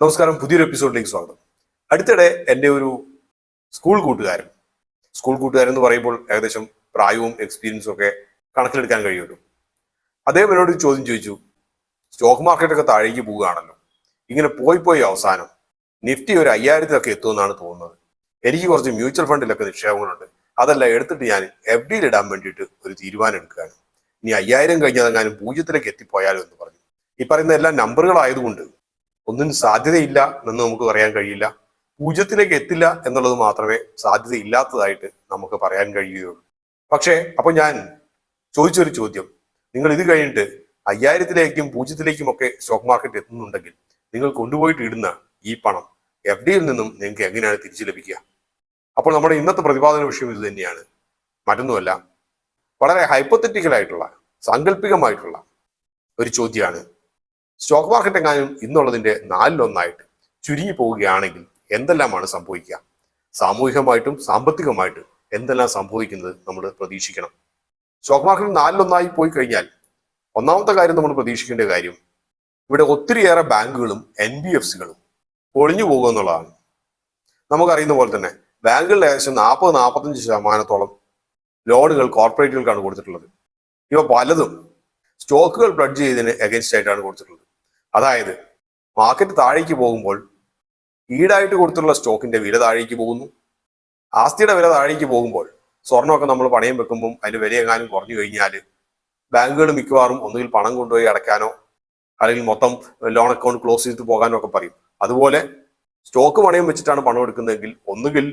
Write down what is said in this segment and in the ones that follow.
നമസ്കാരം, പുതിയൊരു എപ്പിസോഡിലേക്ക് സ്വാഗതം. അടുത്തിടെ എൻ്റെ ഒരു സ്കൂൾ കൂട്ടുകാരൻ എന്ന് പറയുമ്പോൾ ഏകദേശം പ്രായവും എക്സ്പീരിയൻസും ഒക്കെ കണക്കിലെടുക്കാൻ കഴിയുമല്ലോ. അദ്ദേഹം എന്നോട് ഒരു ചോദ്യം ചോദിച്ചു. സ്റ്റോക്ക് മാർക്കറ്റൊക്കെ താഴേക്ക് പോവുകയാണല്ലോ, ഇങ്ങനെ പോയി അവസാനം നിഫ്റ്റി ഒരു 5000-ഒക്കെ എത്തുമെന്നാണ് തോന്നുന്നത്. എനിക്ക് കുറച്ച് മ്യൂച്വൽ ഫണ്ടിലൊക്കെ നിക്ഷേപങ്ങളുണ്ട്, അതെല്ലാം എടുത്തിട്ട് ഞാൻ FD ഇടാൻ വേണ്ടിയിട്ട് ഒരു തീരുമാനം എടുക്കുകയാണ്. ഇനി 5000 കഴിഞ്ഞതെങ്ങാനും 0-ലേക്ക് എത്തിപ്പോയാലോ എന്ന് പറഞ്ഞു. ഈ പറയുന്ന എല്ലാ നമ്പറുകളായതുകൊണ്ട് ഒന്നിനും സാധ്യതയില്ല എന്ന് നമുക്ക് പറയാൻ കഴിയില്ല. 0-ലേക്ക് എത്തില്ല എന്നുള്ളത് മാത്രമേ സാധ്യതയില്ലാത്തതായിട്ട് നമുക്ക് പറയാൻ കഴിയുകയുള്ളൂ. പക്ഷേ അപ്പൊ ഞാൻ ചോദിച്ചൊരു ചോദ്യം, നിങ്ങൾ ഇത് കഴിഞ്ഞിട്ട് 5000-ലേക്കും 0-ലേക്കും ഒക്കെ സ്റ്റോക്ക് മാർക്കറ്റ് എത്തുന്നുണ്ടെങ്കിൽ നിങ്ങൾ കൊണ്ടുപോയിട്ട് ഇടുന്ന ഈ പണം FD നിന്നും നിങ്ങൾക്ക് എങ്ങനെയാണ് തിരിച്ചു ലഭിക്കുക? അപ്പോൾ നമ്മുടെ ഇന്നത്തെ പ്രതിപാദന വിഷയം ഇത് തന്നെയാണ്, മറ്റൊന്നുമല്ല. വളരെ ഹൈപ്പോത്തറ്റിക്കൽ ആയിട്ടുള്ള, സാങ്കല്പികമായിട്ടുള്ള ഒരു ചോദ്യമാണ്. സ്റ്റോക്ക് മാർക്കറ്റ് എങ്ങാനും ഇന്നുള്ളതിന്റെ 4-1 ചുരുങ്ങി പോവുകയാണെങ്കിൽ എന്തെല്ലാമാണ് സംഭവിക്കുക? സാമൂഹികമായിട്ടും സാമ്പത്തികമായിട്ടും എന്തെല്ലാം സംഭവിക്കുന്നത് നമ്മൾ പ്രതീക്ഷിക്കണം. സ്റ്റോക്ക് മാർക്കറ്റ് 4-1 പോയി കഴിഞ്ഞാൽ ഒന്നാമത്തെ കാര്യം നമ്മൾ പ്രതീക്ഷിക്കേണ്ട കാര്യം, ഇവിടെ ഒത്തിരിയേറെ ബാങ്കുകളും NBFCകളും ഒളിഞ്ഞു പോകുക എന്നുള്ളതാണ്. നമുക്കറിയുന്ന പോലെ തന്നെ ബാങ്കുകളിൽ ഏകദേശം 40-45% ലോണുകൾ കോർപ്പറേറ്റുകൾക്കാണ് കൊടുത്തിട്ടുള്ളത്. ഇവ പലതും സ്റ്റോക്കുകൾ പ്ലഡ്ജ് ചെയ്തതിന് എഗൻസ്റ്റ് ആയിട്ടാണ് കൊടുത്തിട്ടുള്ളത്. അതായത് മാർക്കറ്റ് താഴേക്ക് പോകുമ്പോൾ ഈടായിട്ട് കൊടുത്തിട്ടുള്ള സ്റ്റോക്കിന്റെ വില താഴേക്ക് പോകുന്നു. ആസ്തിയുടെ വില താഴേക്ക് പോകുമ്പോൾ സ്വർണ്ണമൊക്കെ നമ്മൾ പണയം വെക്കുമ്പോൾ അതിന്റെ വില എങ്ങാനും കുറഞ്ഞു കഴിഞ്ഞാൽ ബാങ്കുകൾ മിക്കവാറും ഒന്നുകിൽ പണം കൊണ്ടുപോയി അടയ്ക്കാനോ അല്ലെങ്കിൽ മൊത്തം ലോൺ അക്കൗണ്ട് ക്ലോസ് ചെയ്തിട്ട് പോകാനോ ഒക്കെ പറയും. അതുപോലെ സ്റ്റോക്ക് പണയം വെച്ചിട്ടാണ് പണം എടുക്കുന്നതെങ്കിൽ ഒന്നുകിൽ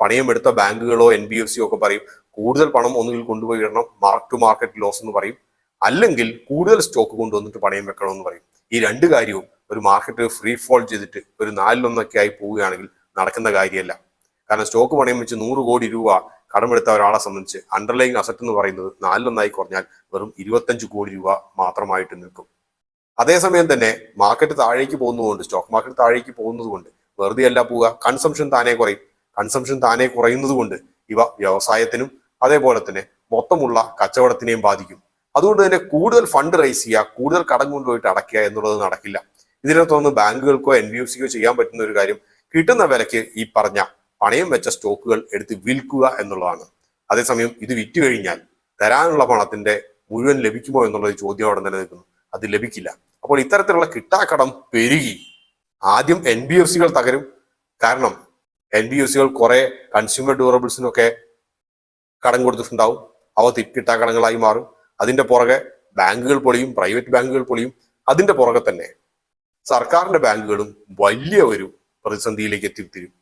പണയം എടുത്ത ബാങ്കുകളോ NBFCയോ ഒക്കെ പറയും കൂടുതൽ പണം ഒന്നുകിൽ കൊണ്ടുപോയി ഇടണം, മാർക്ക് ടു മാർക്കറ്റ് ലോസ് എന്ന് പറയും, അല്ലെങ്കിൽ കൂടുതൽ സ്റ്റോക്ക് കൊണ്ടുവന്നിട്ട് പണയം വെക്കണമെന്ന് പറയും. ഈ രണ്ട് കാര്യവും ഒരു മാർക്കറ്റ് ഫ്രീ ഫോൾ ചെയ്തിട്ട് ഒരു 4-1 ആയി പോവുകയാണെങ്കിൽ നടക്കുന്ന കാര്യമല്ല. കാരണം സ്റ്റോക്ക് പണയം വെച്ച് 100 കോടി രൂപ കടമെടുത്ത ഒരാളെ സംബന്ധിച്ച് അണ്ടർലൈങ് അസറ്റ് എന്ന് പറയുന്നത് 4-1 കുറഞ്ഞാൽ വെറും 25 കോടി രൂപ മാത്രമായിട്ട് നിൽക്കും. അതേസമയം തന്നെ മാർക്കറ്റ് താഴേക്ക് പോകുന്നതുകൊണ്ട്, സ്റ്റോക്ക് മാർക്കറ്റ് താഴേക്ക് പോകുന്നത് കൊണ്ട് വെറുതെ അല്ല പോവുക, കൺസംഷൻ താനേ കുറയും. കൺസംഷൻ താനേ കുറയുന്നത് കൊണ്ട് ഇവ വ്യവസായത്തിനും അതേപോലെ തന്നെ മൊത്തമുള്ള കച്ചവടത്തിനെയും ബാധിക്കും. അതുകൊണ്ട് തന്നെ കൂടുതൽ ഫണ്ട് റൈസ് ചെയ്യുക, കൂടുതൽ കടം കൊണ്ടുപോയിട്ട് അടയ്ക്കുക എന്നുള്ളത് നടക്കില്ല. ഇതിനകത്തൊന്ന് ബാങ്കുകൾക്കോ NBFCക്കോ ചെയ്യാൻ പറ്റുന്ന ഒരു കാര്യം, കിട്ടുന്ന വിലയ്ക്ക് ഈ പറഞ്ഞ പണയം വെച്ച സ്റ്റോക്കുകൾ എടുത്ത് വിൽക്കുക എന്നുള്ളതാണ്. അതേസമയം ഇത് വിറ്റ് കഴിഞ്ഞാൽ തരാനുള്ള പണത്തിന്റെ മുഴുവൻ ലഭിക്കുമോ എന്നുള്ളത് ചോദ്യം അവിടെ നിലനിൽക്കുന്നു. അത് ലഭിക്കില്ല. അപ്പോൾ ഇത്തരത്തിലുള്ള കിട്ടാക്കടം പെരുകി ആദ്യം NBFCകൾ തകരും. കാരണം NBFCകൾ കുറെ കൺസ്യൂമർ ഡ്യൂറബിൾസിനൊക്കെ കടം കൊടുത്തിട്ടുണ്ടാവും, അവ കിട്ടാക്കടങ്ങളായി മാറും. അതിന്റെ പുറകെ ബാങ്കുകൾ പൊളിയും, പ്രൈവറ്റ് ബാങ്കുകൾ പൊളിയും. അതിന്റെ പുറകെ തന്നെ സർക്കാരിന്റെ ബാങ്കുകളും വലിയ ഒരു പ്രതിസന്ധിയിലേക്ക് എത്തിത്തിരും.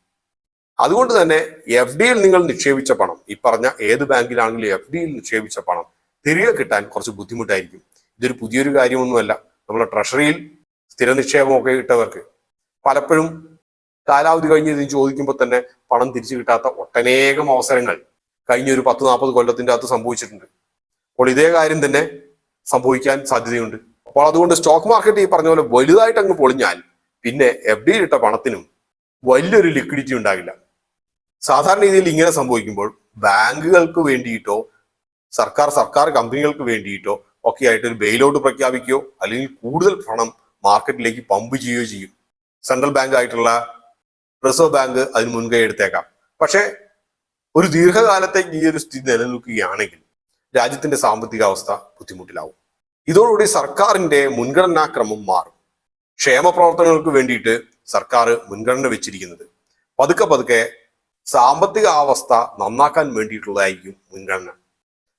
അതുകൊണ്ട് തന്നെ FD നിങ്ങൾ നിക്ഷേപിച്ച പണം, ഈ പറഞ്ഞ ഏത് ബാങ്കിലാണെങ്കിലും FD നിക്ഷേപിച്ച പണം തിരികെ കിട്ടാൻ കുറച്ച് ബുദ്ധിമുട്ടായിരിക്കും. ഇതൊരു പുതിയൊരു കാര്യമൊന്നുമല്ല. നമ്മുടെ ട്രഷറിയിൽ സ്ഥിര നിക്ഷേപമൊക്കെ ഇട്ടവർക്ക് പലപ്പോഴും കാലാവധി കഴിഞ്ഞ് ഇതിന് ചോദിക്കുമ്പോൾ തന്നെ പണം തിരിച്ചു കിട്ടാത്ത ഒട്ടനേകം അവസരങ്ങൾ കഴിഞ്ഞ ഒരു 10-40 കൊല്ലത്തിന്റെ അകത്ത് സംഭവിച്ചിട്ടുണ്ട്. അപ്പോൾ ഇതേ കാര്യം തന്നെ സംഭവിക്കാൻ സാധ്യതയുണ്ട്. അപ്പോൾ അതുകൊണ്ട് സ്റ്റോക്ക് മാർക്കറ്റ് ഈ പറഞ്ഞ പോലെ വലുതായിട്ട് അങ്ങ് പൊളിഞ്ഞാൽ പിന്നെ FD ഇട്ട പണത്തിനും വലിയൊരു ലിക്വിഡിറ്റി ഉണ്ടാകില്ല. സാധാരണ രീതിയിൽ ഇങ്ങനെ സംഭവിക്കുമ്പോൾ ബാങ്കുകൾക്ക് വേണ്ടിയിട്ടോ സർക്കാർ കമ്പനികൾക്ക് വേണ്ടിയിട്ടോ ഒക്കെ ആയിട്ട് ഒരു ബെയിലൗട്ട് പ്രഖ്യാപിക്കുകയോ അല്ലെങ്കിൽ കൂടുതൽ പണം മാർക്കറ്റിലേക്ക് പമ്പ് ചെയ്യുകയോ ചെയ്യും. സെൻട്രൽ ബാങ്ക് ആയിട്ടുള്ള റിസർവ് ബാങ്ക് അതിന് മുൻകൈ എടുത്തേക്കാം. പക്ഷേ ഒരു ദീർഘകാലത്തേക്ക് ഈ ഒരു സ്ഥിതി നിലനിൽക്കുകയാണെങ്കിൽ രാജ്യത്തിന്റെ സാമ്പത്തിക അവസ്ഥ ബുദ്ധിമുട്ടിലാവും. ഇതോടുകൂടി സർക്കാരിന്റെ മുൻഗണനാക്രമം മാറും. ക്ഷേമ പ്രവർത്തനങ്ങൾക്ക് വേണ്ടിയിട്ട് സർക്കാർ മുൻഗണന വെച്ചിരിക്കുന്നത് പതുക്കെ സാമ്പത്തിക അവസ്ഥ നന്നാക്കാൻ വേണ്ടിയിട്ടുള്ളതായിരിക്കും മുൻഗണന.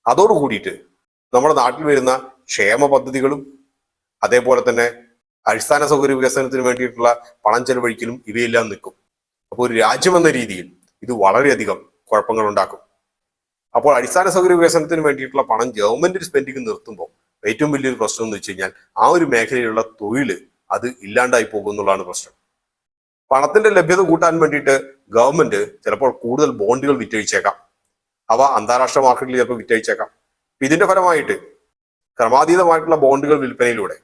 അതോടുകൂടിയിട്ട് നമ്മുടെ നാട്ടിൽ വരുന്ന ക്ഷേമ പദ്ധതികളും അതേപോലെ തന്നെ അടിസ്ഥാന സൗകര്യ വികസനത്തിന് വേണ്ടിയിട്ടുള്ള പണം ചെലവഴിക്കലും ഇവയെല്ലാം നിൽക്കും. അപ്പോൾ ഒരു രാജ്യമെന്ന രീതിയിൽ ഇത് വളരെയധികം കുഴപ്പങ്ങൾ ഉണ്ടാക്കും. അപ്പോൾ അടിസ്ഥാന സൗകര്യ വികസനത്തിന് വേണ്ടിയിട്ടുള്ള പണം ഗവൺമെന്റ് സ്പെൻഡിങ് നിർത്തുമ്പോൾ ഏറ്റവും വലിയൊരു പ്രശ്നം എന്ന് വെച്ച് കഴിഞ്ഞാൽ ആ ഒരു മേഖലയിലുള്ള തൊഴിൽ അത് ഇല്ലാണ്ടായി പോകുന്നുള്ളതാണ് പ്രശ്നം. പണത്തിന്റെ ലഭ്യത കൂട്ടാൻ വേണ്ടിയിട്ട് ഗവൺമെന്റ് ചിലപ്പോൾ കൂടുതൽ ബോണ്ടുകൾ വിറ്റഴിച്ചേക്കാം. അവ അന്താരാഷ്ട്ര മാർക്കറ്റിൽ ചിലപ്പോൾ വിറ്റഴിച്ചേക്കാം. ഇതിന്റെ ഫലമായിട്ട് ക്രമാതീതമായിട്ടുള്ള ബോണ്ടുകൾ വിൽപ്പനയിലൂടെ,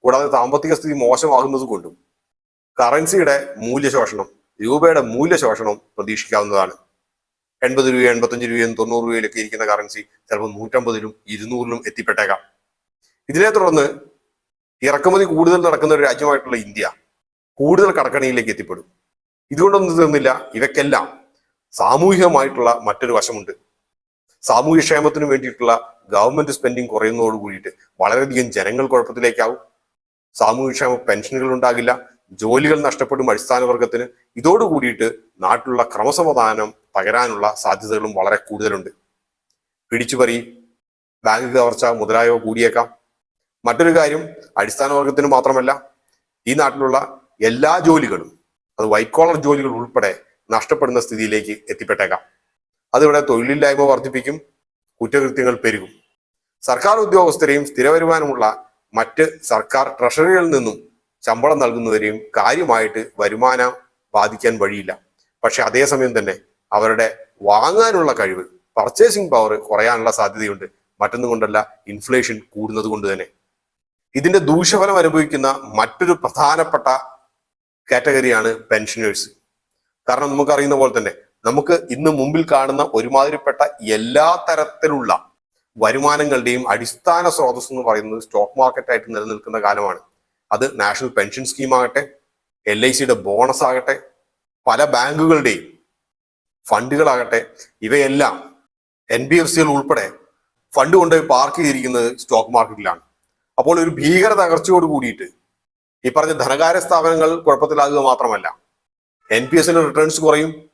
കൂടാതെ സാമ്പത്തിക സ്ഥിതി മോശമാകുന്നത് കൊണ്ടും കറൻസിയുടെ മൂല്യശോഷണം, രൂപയുടെ മൂല്യശോഷണം പ്രതീക്ഷിക്കാവുന്നതാണ്. 80 രൂപ, 85 രൂപയും 90 രൂപയിലൊക്കെ ഇരിക്കുന്ന കറൻസി ചിലപ്പോൾ 150-ലും 200-ലും എത്തിപ്പെട്ടേക്കാം. ഇതിനെ തുടർന്ന് ഇറക്കുമതി കൂടുതൽ നടക്കുന്ന ഒരു രാജ്യമായിട്ടുള്ള ഇന്ത്യ കൂടുതൽ കടക്കണിയിലേക്ക് എത്തിപ്പെടും. ഇതുകൊണ്ടൊന്നും തീർന്നില്ല. ഇവയ്ക്കെല്ലാം സാമൂഹികമായിട്ടുള്ള മറ്റൊരു വശമുണ്ട്. സാമൂഹ്യക്ഷേമത്തിന് വേണ്ടിയിട്ടുള്ള ഗവൺമെന്റ് സ്പെൻഡിങ് കുറയുന്നതോട് കൂടിയിട്ട് വളരെയധികം ജനങ്ങൾ കുഴപ്പത്തിലേക്കാവും. സാമൂഹ്യക്ഷേമ പെൻഷനുകൾ ഉണ്ടാകില്ല, ജോലികൾ നഷ്ടപ്പെടും അടിസ്ഥാന വർഗത്തിന്. ഇതോട് കൂടിയിട്ട് നാട്ടിലുള്ള ക്രമസമാധാനം തകരാനുള്ള സാധ്യതകളും വളരെ കൂടുതലുണ്ട്. പിടിച്ചുപറി, ബാങ്ക് കവർച്ച മുതലായവ കൂടിയേക്കാം. മറ്റൊരു കാര്യം, അടിസ്ഥാന വർഗത്തിന് മാത്രമല്ല, ഈ നാട്ടിലുള്ള എല്ലാ ജോലികളും, അത് വൈറ്റ് കോളർ ജോലികൾ ഉൾപ്പെടെ നഷ്ടപ്പെടുന്ന സ്ഥിതിയിലേക്ക് എത്തിപ്പെട്ടേക്കാം. അതിവിടെ തൊഴിലില്ലായ്മ വർദ്ധിപ്പിക്കും, കുറ്റകൃത്യങ്ങൾ പെരുകും. സർക്കാർ ഉദ്യോഗസ്ഥരെയും സ്ഥിര വരുമാനമുള്ള മറ്റ് സർക്കാർ ട്രഷറികളിൽ നിന്നും ശമ്പളം നൽകുന്നവരെയും കാര്യമായിട്ട് വരുമാനം ബാധിക്കാൻ വഴിയില്ല. പക്ഷെ അതേസമയം തന്നെ അവരുടെ വാങ്ങാനുള്ള കഴിവ്, പർച്ചേസിംഗ് പവർ കുറയാനുള്ള സാധ്യതയുണ്ട്. മറ്റൊന്നും കൊണ്ടല്ല, ഇൻഫ്ലേഷൻ കൂടുന്നത് കൊണ്ട് തന്നെ. ഇതിന്റെ ദൂഷ്യഫലം അനുഭവിക്കുന്ന മറ്റൊരു പ്രധാനപ്പെട്ട കാറ്റഗറിയാണ് പെൻഷനേഴ്സ്. കാരണം നമുക്കറിയുന്ന പോലെ തന്നെ നമുക്ക് ഇന്ന് മുമ്പിൽ കാണുന്ന ഒരുമാതിരിപ്പെട്ട എല്ലാ തരത്തിലുള്ള വരുമാനങ്ങളുടെയും അടിസ്ഥാന സ്രോതസ് എന്ന് പറയുന്നത് സ്റ്റോക്ക് മാർക്കറ്റായിട്ട് നിലനിൽക്കുന്ന കാലമാണ്. അത് നാഷണൽ പെൻഷൻ സ്കീം ആകട്ടെ, LICയുടെ ബോണസ് ആകട്ടെ, പല ബാങ്കുകളുടെയും ഫണ്ടുകളാകട്ടെ, ഇവയെല്ലാം NBFCകൾ ഉൾപ്പെടെ ഫണ്ട് കൊണ്ടുപോയി പാർക്ക് ചെയ്തിരിക്കുന്നത് സ്റ്റോക്ക് മാർക്കറ്റിലാണ്. അപ്പോൾ ഒരു ഭീകര തകർച്ചയോട് കൂടിയിട്ട് ഈ പറഞ്ഞ ധനകാര്യ സ്ഥാപനങ്ങൾ കുഴപ്പത്തിലാകുക മാത്രമല്ല, NPSന്റെ റിട്ടേൺസ് കുറയും,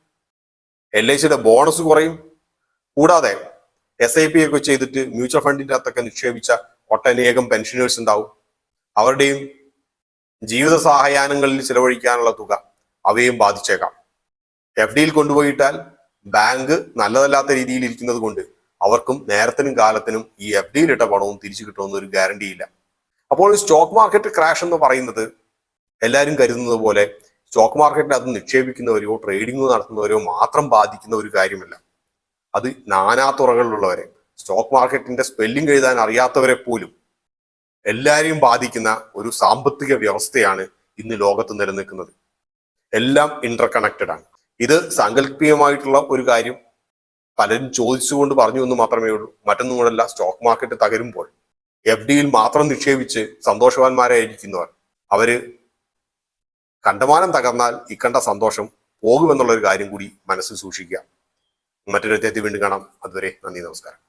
LICയുടെ ബോണസ് കുറയും. കൂടാതെ SIP ഒക്കെ ചെയ്തിട്ട് മ്യൂച്വൽ ഫണ്ടിന്റെ അകത്തൊക്കെ നിക്ഷേപിച്ച ഒട്ടനേകം പെൻഷനേഴ്സ് ഉണ്ടാവും. അവരുടെയും ജീവിത സഹായാനങ്ങളിൽ ചിലവഴിക്കാനുള്ള തുക അവയും ബാധിച്ചേക്കാം. FDയിൽ കൊണ്ടുപോയിട്ടാൽ ബാങ്ക് നല്ലതല്ലാത്ത രീതിയിൽ ഇരിക്കുന്നത് കൊണ്ട് അവർക്കും നേരത്തിനും കാലത്തിനും ഈ FDയിലിട്ട പണവും തിരിച്ചു കിട്ടുമെന്ന് ഒരു ഗ്യാരണ്ടി ഇല്ല. അപ്പോൾ സ്റ്റോക്ക് മാർക്കറ്റ് ക്രാഷ് എന്ന് പറയുന്നത് എല്ലാവരും കരുതുന്നത് പോലെ സ്റ്റോക്ക് മാർക്കറ്റിൽ അത് നിക്ഷേപിക്കുന്നവരെയോ ട്രേഡിംഗ് നടത്തുന്നവരെയോ മാത്രം ബാധിക്കുന്ന ഒരു കാര്യമല്ല. അത് നാനാ തുറകളിലുള്ളവരെ, സ്റ്റോക്ക് മാർക്കറ്റിന്റെ സ്പെല്ലിംഗ് എഴുതാൻ അറിയാത്തവരെ പോലും എല്ലാവരെയും ബാധിക്കുന്ന ഒരു സാമ്പത്തിക വ്യവസ്ഥയാണ് ഇന്ന് ലോകത്ത് നിലനിൽക്കുന്നത്. എല്ലാം ഇന്റർ കണക്റ്റഡ് ആണ്. ഇത് സാങ്കല്പികമായിട്ടുള്ള ഒരു കാര്യം പലരും ചോദിച്ചുകൊണ്ട് പറഞ്ഞു എന്ന് മാത്രമേ ഉള്ളൂ. മറ്റൊന്നും കൂടല്ല, സ്റ്റോക്ക് മാർക്കറ്റ് തകരുമ്പോൾ FDയിൽ മാത്രം നിക്ഷേപിച്ച് സന്തോഷവാന്മാരായിരിക്കുന്നവർ, അവര് കണ്ടമാനം തകർന്നാൽ ഇക്കണ്ട സന്തോഷം പോകുമെന്നുള്ള ഒരു കാര്യം കൂടി മനസ്സിൽ സൂക്ഷിക്കുക. മറ്റൊരു അധ്യായത്തിൽ വീണ്ടും കാണാം. അതുവരെ നന്ദി, നമസ്കാരം.